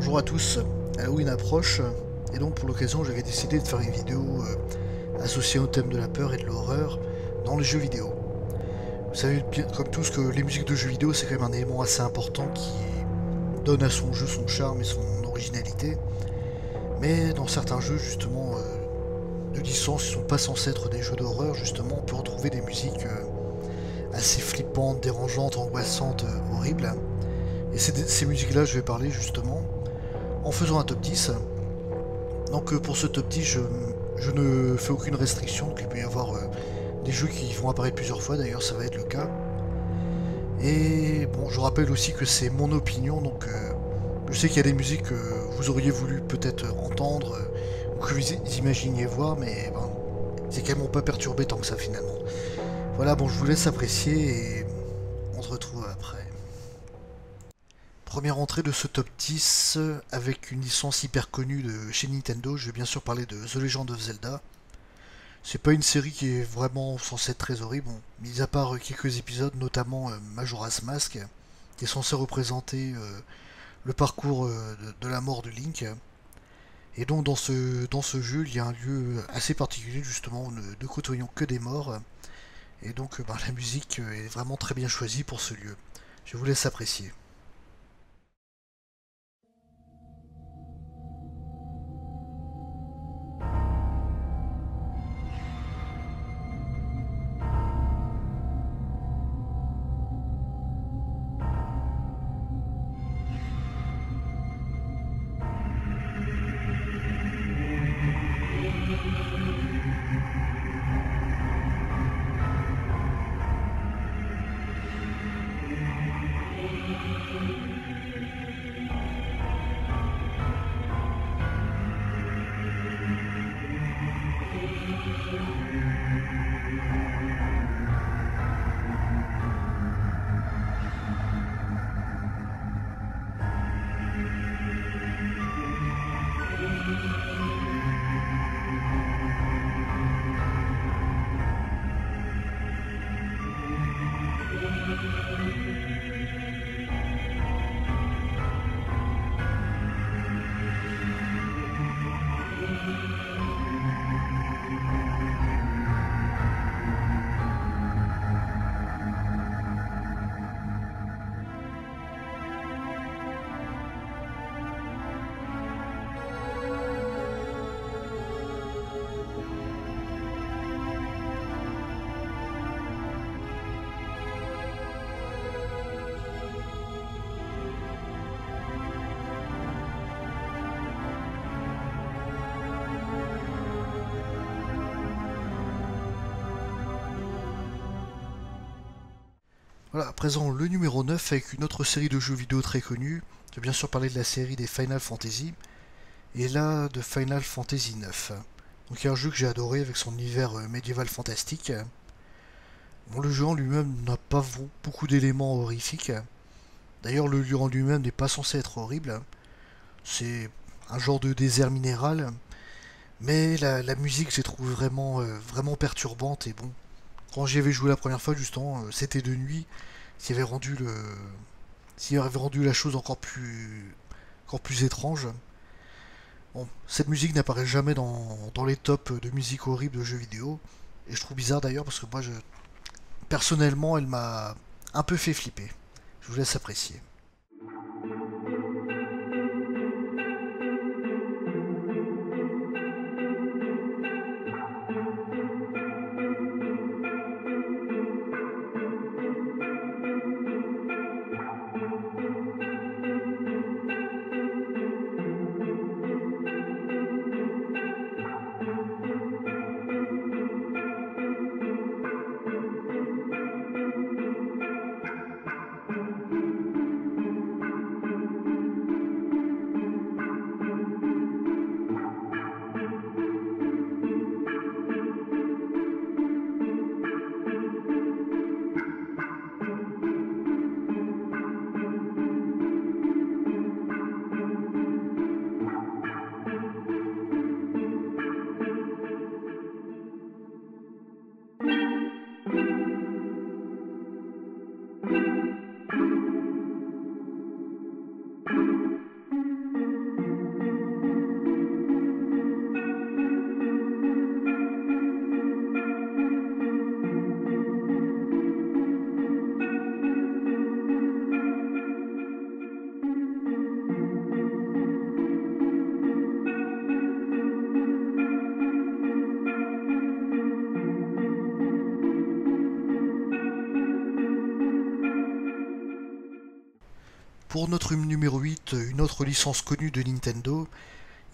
Bonjour à tous, Halloween approche et donc pour l'occasion j'avais décidé de faire une vidéo associée au thème de la peur et de l'horreur dans les jeux vidéo. Vous savez bien comme tous que les musiques de jeux vidéo c'est quand même un élément assez important qui donne à son jeu son charme et son originalité. Mais dans certains jeux justement de licence qui sont pas censés être des jeux d'horreur, justement on peut retrouver des musiques assez flippantes, dérangeantes, angoissantes, horribles. Et c'est de ces musiques là je vais parler justement en faisant un top 10. Donc pour ce top 10, je ne fais aucune restriction, donc il peut y avoir des jeux qui vont apparaître plusieurs fois, d'ailleurs ça va être le cas. Et bon, je rappelle aussi que c'est mon opinion, donc je sais qu'il y a des musiques que vous auriez voulu peut-être entendre, ou que vous imaginiez voir, mais ben, c'est quand même pas perturbé tant que ça finalement. Voilà, bon, je vous laisse apprécier et on se retrouve après. Première entrée de ce top 10 avec une licence hyper connue de chez Nintendo, je vais bien sûr parler de The Legend of Zelda. C'est pas une série qui est vraiment censée être très horrible, bon, mis à part quelques épisodes, notamment Majora's Mask, qui est censé représenter le parcours de la mort de Link. Et donc dans ce jeu, il y a un lieu assez particulier justement où nous ne côtoyons que des morts. Et donc ben, la musique est vraiment très bien choisie pour ce lieu. Je vous laisse apprécier. Voilà, à présent le numéro 9 avec une autre série de jeux vidéo très connue. Je vais bien sûr parler de la série des Final Fantasy. Et là, de Final Fantasy 9. Donc il y a un jeu que j'ai adoré avec son univers médiéval fantastique. Bon, le jeu en lui-même n'a pas beaucoup d'éléments horrifiques. D'ailleurs, le lieu en lui-même n'est pas censé être horrible. C'est un genre de désert minéral. Mais la musique, j'ai trouvé vraiment perturbante. Et bon, quand j'y avais joué la première fois, justement, c'était de nuit. Ce qui avait rendu la chose encore plus étrange. Bon, cette musique n'apparaît jamais dans les tops de musique horrible de jeux vidéo. Et je trouve bizarre d'ailleurs parce que moi, personnellement, elle m'a un peu fait flipper. Je vous laisse apprécier. pour notre numéro 8, une autre licence connue de Nintendo.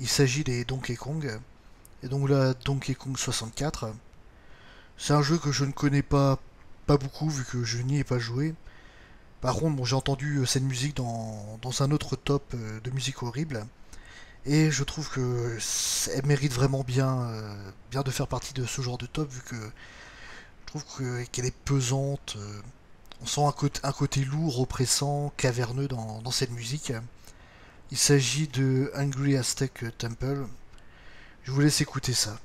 Il s'agit des Donkey Kong. Et donc là, Donkey Kong 64. C'est un jeu que je ne connais pas beaucoup vu que je n'y ai pas joué. Par contre, bon, j'ai entendu cette musique dans un autre top de musique horrible. Et je trouve que elle mérite vraiment bien de faire partie de ce genre de top vu que je trouve qu'elle est pesante. On sent un côté lourd, oppressant, caverneux dans cette musique. Il s'agit de Angry Aztec Temple. Je vous laisse écouter ça.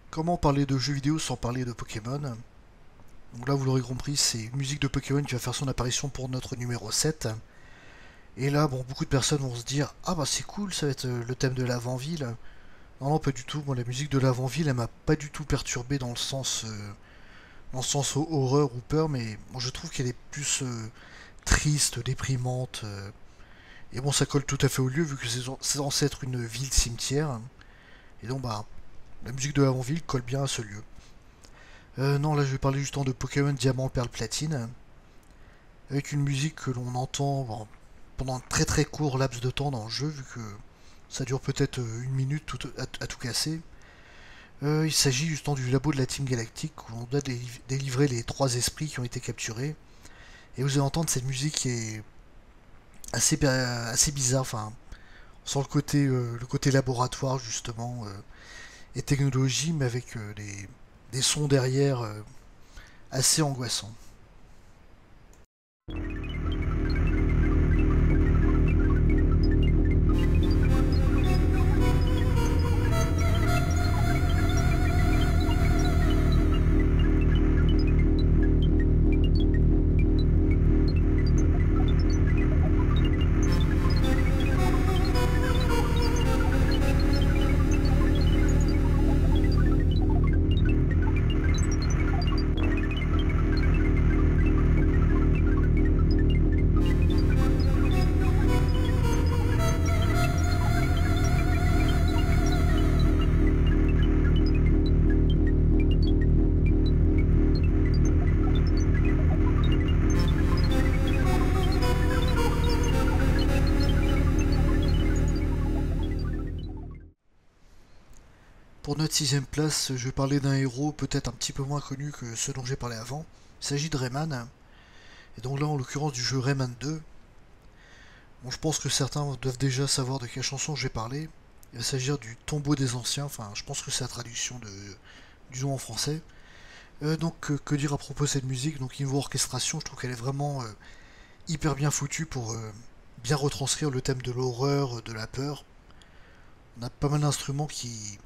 Comment parler de jeux vidéo sans parler de Pokémon? Donc là, vous l'aurez compris, c'est une musique de Pokémon qui va faire son apparition pour notre numéro 7. Et là, bon, beaucoup de personnes vont se dire « Ah bah c'est cool, ça va être le thème de l'avant-ville ». Non, non, pas du tout. Moi, la musique de l'avant-ville, elle m'a pas du tout perturbé dans le sens horreur ou peur, mais bon, je trouve qu'elle est plus triste, déprimante. Et bon, ça colle tout à fait au lieu, vu que c'est censé être une ville cimetière. Et donc, bah, la musique de l'avant-ville colle bien à ce lieu. Non, là je vais parler justement de Pokémon Diamant, Perle, Platine, avec une musique que l'on entend bon, pendant un très très court laps de temps dans le jeu, vu que ça dure peut-être une minute à tout casser. Il s'agit justement du labo de la Team Galactique, où on doit délivrer les 3 esprits qui ont été capturés. Et vous allez entendre cette musique qui est assez bizarre, enfin, on sent le côté laboratoire justement, et technologie, mais avec des sons derrière assez angoissants. Pour notre sixième place, je vais parler d'un héros peut-être un petit peu moins connu que ceux dont j'ai parlé avant. Il s'agit de Rayman, et donc là en l'occurrence du jeu Rayman 2. Bon, je pense que certains doivent déjà savoir de quelle chanson je vais parler. Il va s'agir du Tombeau des Anciens, enfin je pense que c'est la traduction du nom en français. Que dire à propos de cette musique? Donc niveau orchestration, je trouve qu'elle est vraiment hyper bien foutue pour bien retranscrire le thème de l'horreur, de la peur. On a pas mal d'instruments qui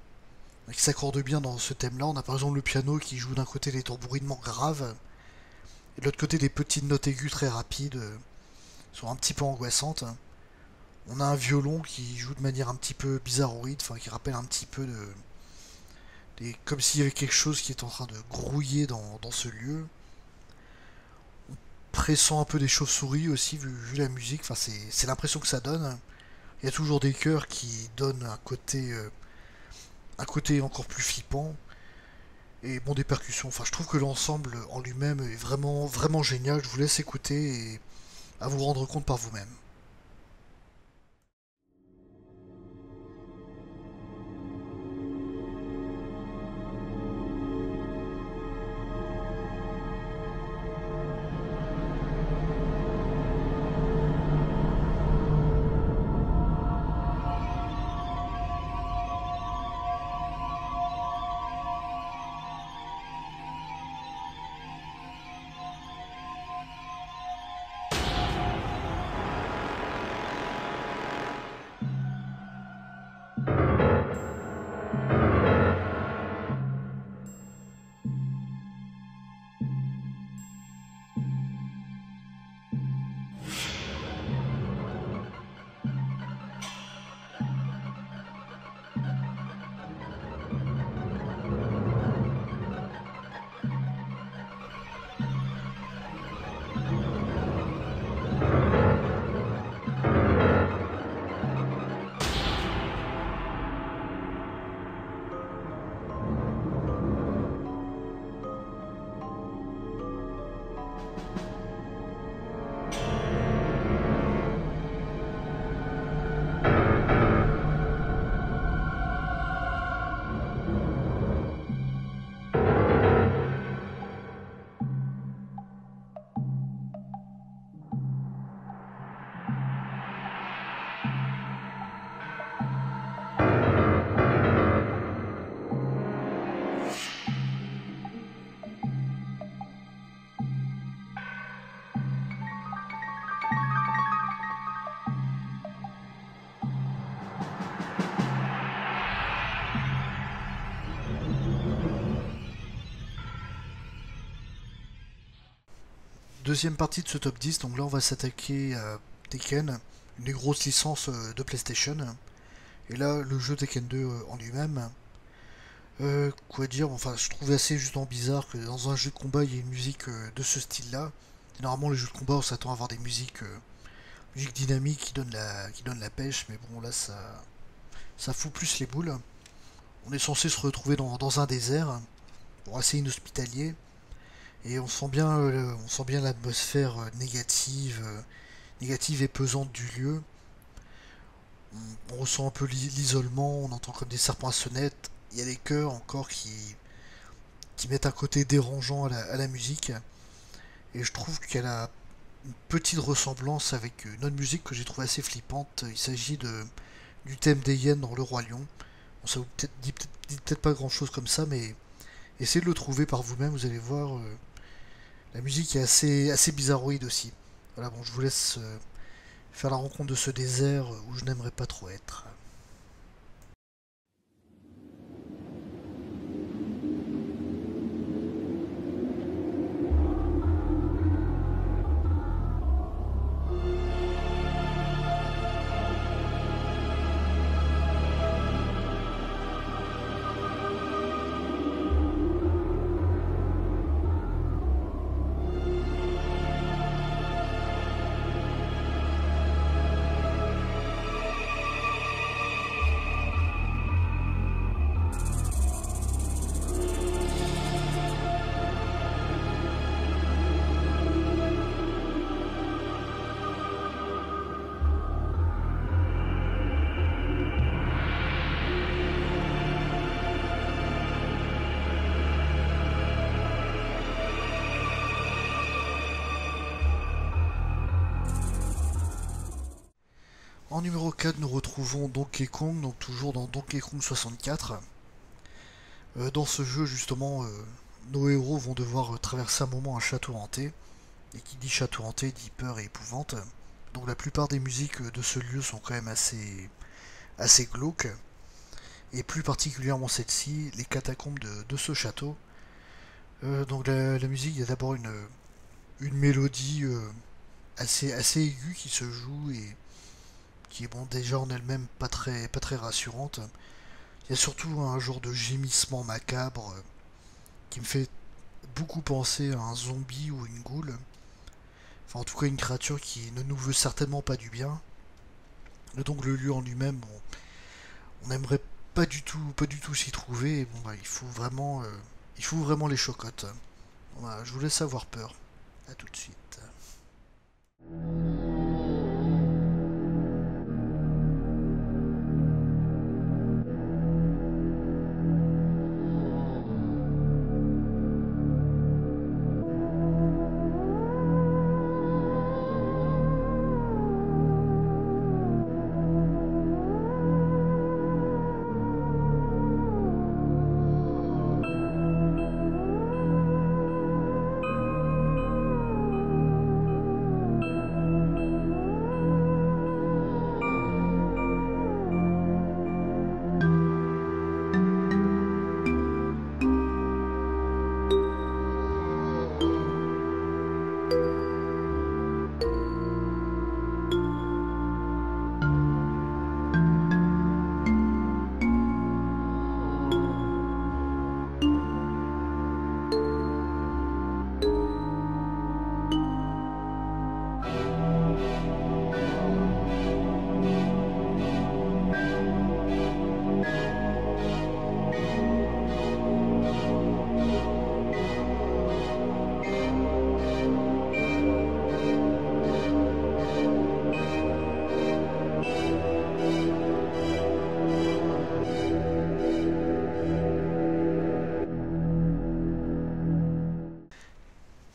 s'accordent bien dans ce thème-là. On a par exemple le piano qui joue d'un côté des tambourinnements graves, et de l'autre côté des petites notes aiguës très rapides, sont un petit peu angoissantes. On a un violon qui joue de manière un petit peu bizarroïde, enfin qui rappelle un petit peu comme s'il y avait quelque chose qui est en train de grouiller dans ce lieu. On pressent un peu des chauves-souris aussi, vu la musique, enfin c'est l'impression que ça donne. Il y a toujours des chœurs qui donnent un côté encore plus flippant. Et bon, des percussions. Enfin, je trouve que l'ensemble en lui-même est vraiment, vraiment génial. Je vous laisse écouter et à vous rendre compte par vous-même. Deuxième partie de ce top 10, donc là on va s'attaquer à Tekken, une des grosses licences de PlayStation. Et là, le jeu Tekken 2 en lui-même, quoi dire, enfin je trouve assez justement bizarre que dans un jeu de combat il y ait une musique de ce style-là. Normalement les jeux de combat on s'attend à avoir des musiques dynamiques qui donnent la pêche, mais bon là ça fout plus les boules. On est censé se retrouver dans un désert, bon, assez inhospitalier, et on sent bien l'atmosphère négative et pesante du lieu. On ressent un peu l'isolement, on entend comme des serpents à sonnette. Il y a des chœurs encore qui mettent un côté dérangeant à la musique. Et je trouve qu'elle a une petite ressemblance avec une autre musique que j'ai trouvée assez flippante. Il s'agit du thème des hyènes dans Le Roi Lion. Bon, ça vous dit peut-être pas grand chose comme ça, mais essayez de le trouver par vous-même, vous allez voir. La musique est assez bizarroïde aussi. Voilà, bon, je vous laisse faire la rencontre de ce désert où je n'aimerais pas trop être. En numéro 4, nous retrouvons Donkey Kong, donc toujours dans Donkey Kong 64. Dans ce jeu, justement, nos héros vont devoir traverser un moment un château hanté. Et qui dit château hanté dit peur et épouvante. Donc la plupart des musiques de ce lieu sont quand même assez glauques. Et plus particulièrement celle-ci, les catacombes de ce château. Donc la musique, il y a d'abord une mélodie assez aiguë qui se joue et qui est bon déjà en elle-même pas très rassurante. Il y a surtout un genre de gémissement macabre qui me fait beaucoup penser à un zombie ou une goule. Enfin, en tout cas, une créature qui ne nous veut certainement pas du bien. Et donc, le lieu en lui-même, bon, on n'aimerait pas du tout s'y trouver. Et bon, bah, il faut vraiment les chocottes. Bon, bah, je vous laisse avoir peur. À tout de suite.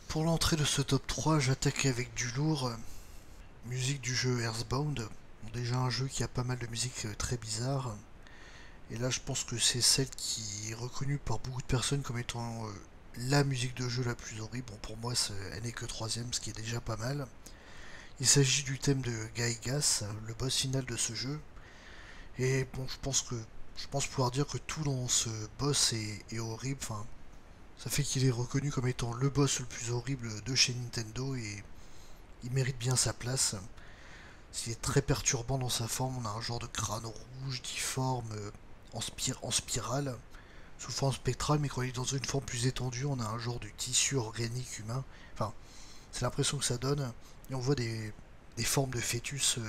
Pour l'entrée de ce top 3, j'attaque avec du lourd. Musique du jeu Earthbound. Bon, déjà un jeu qui a pas mal de musique très bizarre. Et là je pense que c'est celle qui est reconnue par beaucoup de personnes comme étant la musique de jeu la plus horrible. Bon pour moi elle n'est que troisième, ce qui est déjà pas mal. Il s'agit du thème de Gaigas, le boss final de ce jeu. Et bon je pense pouvoir dire que tout dans ce boss est horrible. Enfin, ça fait qu'il est reconnu comme étant le boss le plus horrible de chez Nintendo et il mérite bien sa place. Il est très perturbant dans sa forme, on a un genre de crâne rouge difforme en spirale, sous forme spectrale, mais quand il est dans une forme plus étendue, on a un genre de tissu organique humain. Enfin, c'est l'impression que ça donne. Et on voit des formes de fœtus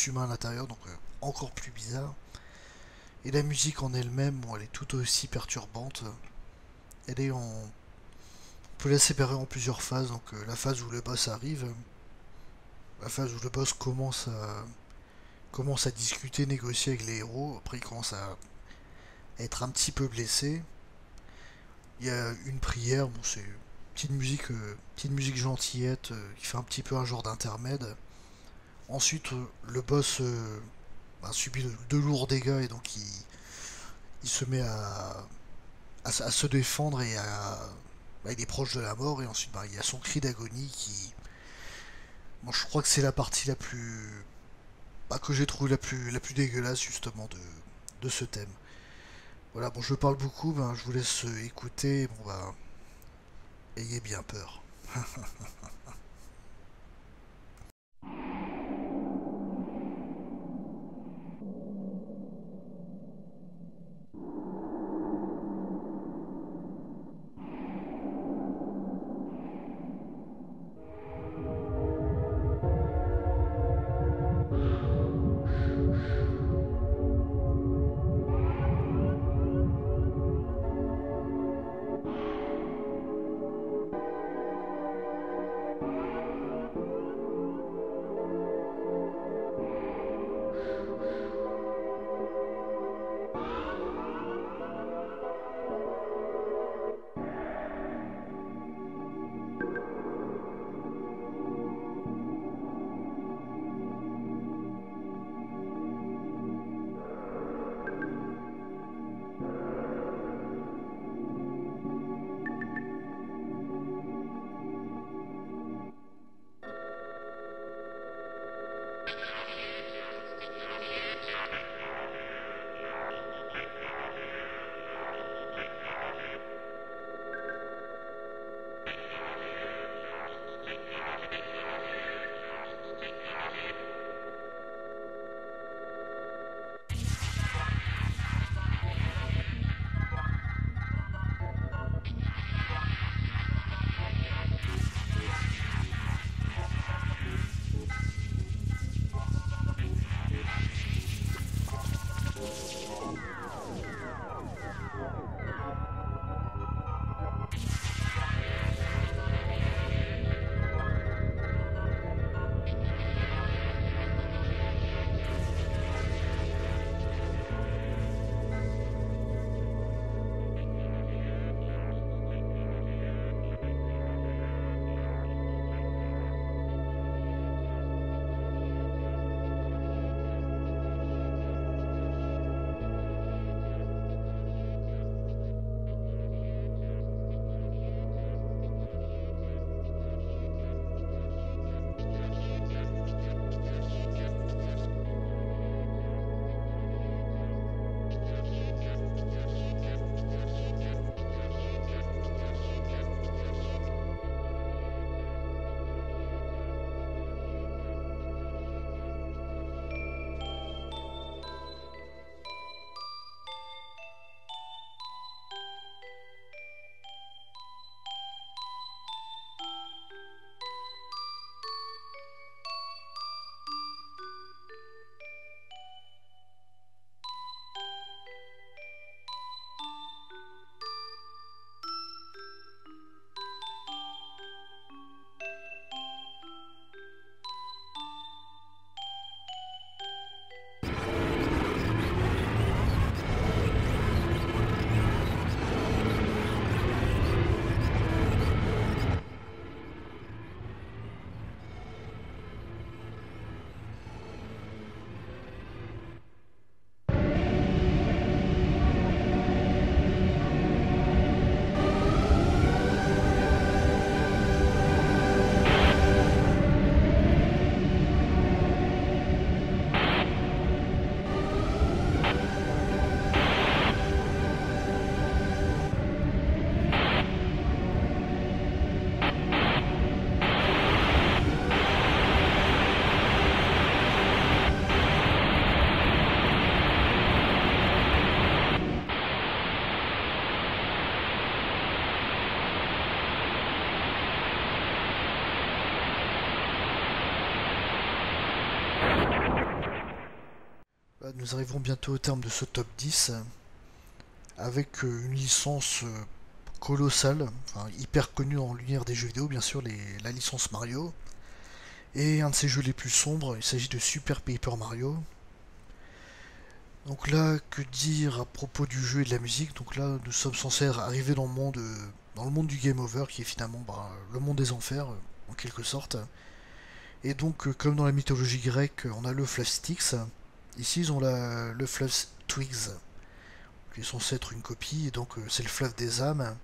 humain à l'intérieur, donc encore plus bizarre. Et la musique en elle-même, bon, elle est tout aussi perturbante. Elle est en... On peut la séparer en plusieurs phases, donc la phase où le boss arrive, la phase où le boss commence à discuter, négocier avec les héros, après il commence à être un petit peu blessé. Il y a une prière, bon c'est petite musique gentillette qui fait un petit peu un genre d'intermède. Ensuite le boss subit de lourds dégâts et donc il se met à se défendre et il est proche de la mort et ensuite il y a son cri d'agonie qui... Bon, je crois que c'est la partie la plus... que j'ai trouvé la plus dégueulasse justement de ce thème. Voilà, bon je parle beaucoup, je vous laisse écouter, bon ayez bien peur. Nous arrivons bientôt au terme de ce top 10 avec une licence colossale, enfin, hyper connue dans l'univers des jeux vidéo, bien sûr, la licence Mario. Et un de ses jeux les plus sombres, il s'agit de Super Paper Mario. Donc là, que dire à propos du jeu et de la musique? Donc là, nous sommes censés arriver dans le monde du Game Over, qui est finalement le monde des enfers, en quelque sorte. Et donc, comme dans la mythologie grecque, on a le fleuve Styx. Ici, ils ont le fleuve Styx, qui est censé être une copie, et donc c'est le fleuve des âmes.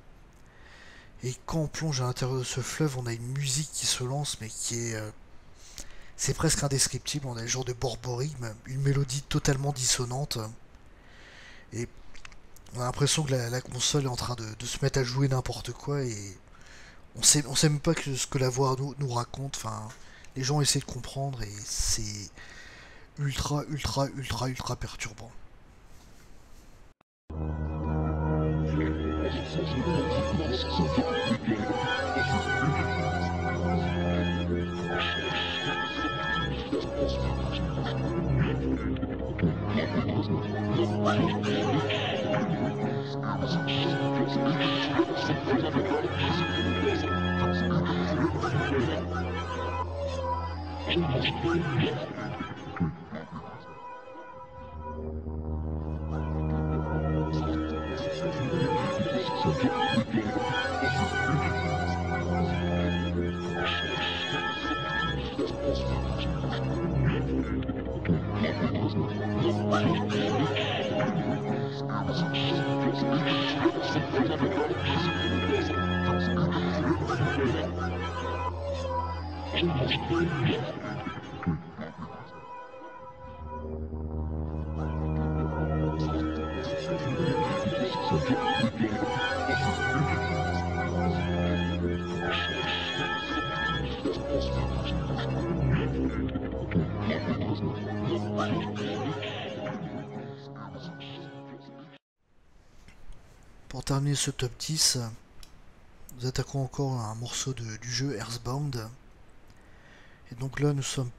Et quand on plonge à l'intérieur de ce fleuve, on a une musique qui se lance, mais qui est... c'est presque indescriptible, on a le genre de borborigme, une mélodie totalement dissonante. Et on a l'impression que la console est en train de se mettre à jouer n'importe quoi, et on sait même pas ce que la voix nous raconte. Enfin, les gens essaient de comprendre, et c'est ultra perturbant. Pour terminer ce top 10, nous attaquons encore un morceau du jeu Earthbound. Et donc là, nous sommes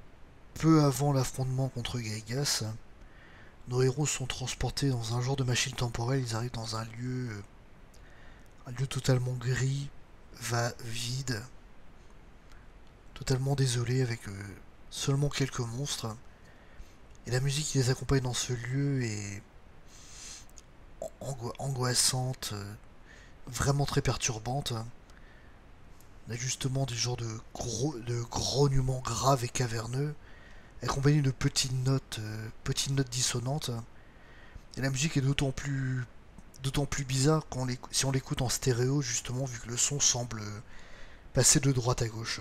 peu avant l'affrontement contre Gygas. Nos héros sont transportés dans un genre de machine temporelle. Ils arrivent dans un lieu totalement gris, vide, totalement désolé, avec seulement quelques monstres. Et la musique qui les accompagne dans ce lieu est angoissante, vraiment très perturbante. On a justement des genres de grognements graves et caverneux, accompagnés de petites notes dissonantes. Et la musique est d'autant plus bizarre si on l'écoute en stéréo, justement, vu que le son semble passer de droite à gauche.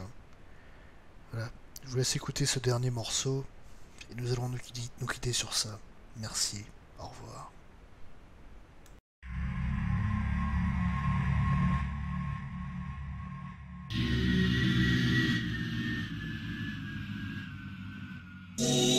Voilà. Je vous laisse écouter ce dernier morceau, et nous allons nous quitter sur ça. Merci, au revoir. Yeah.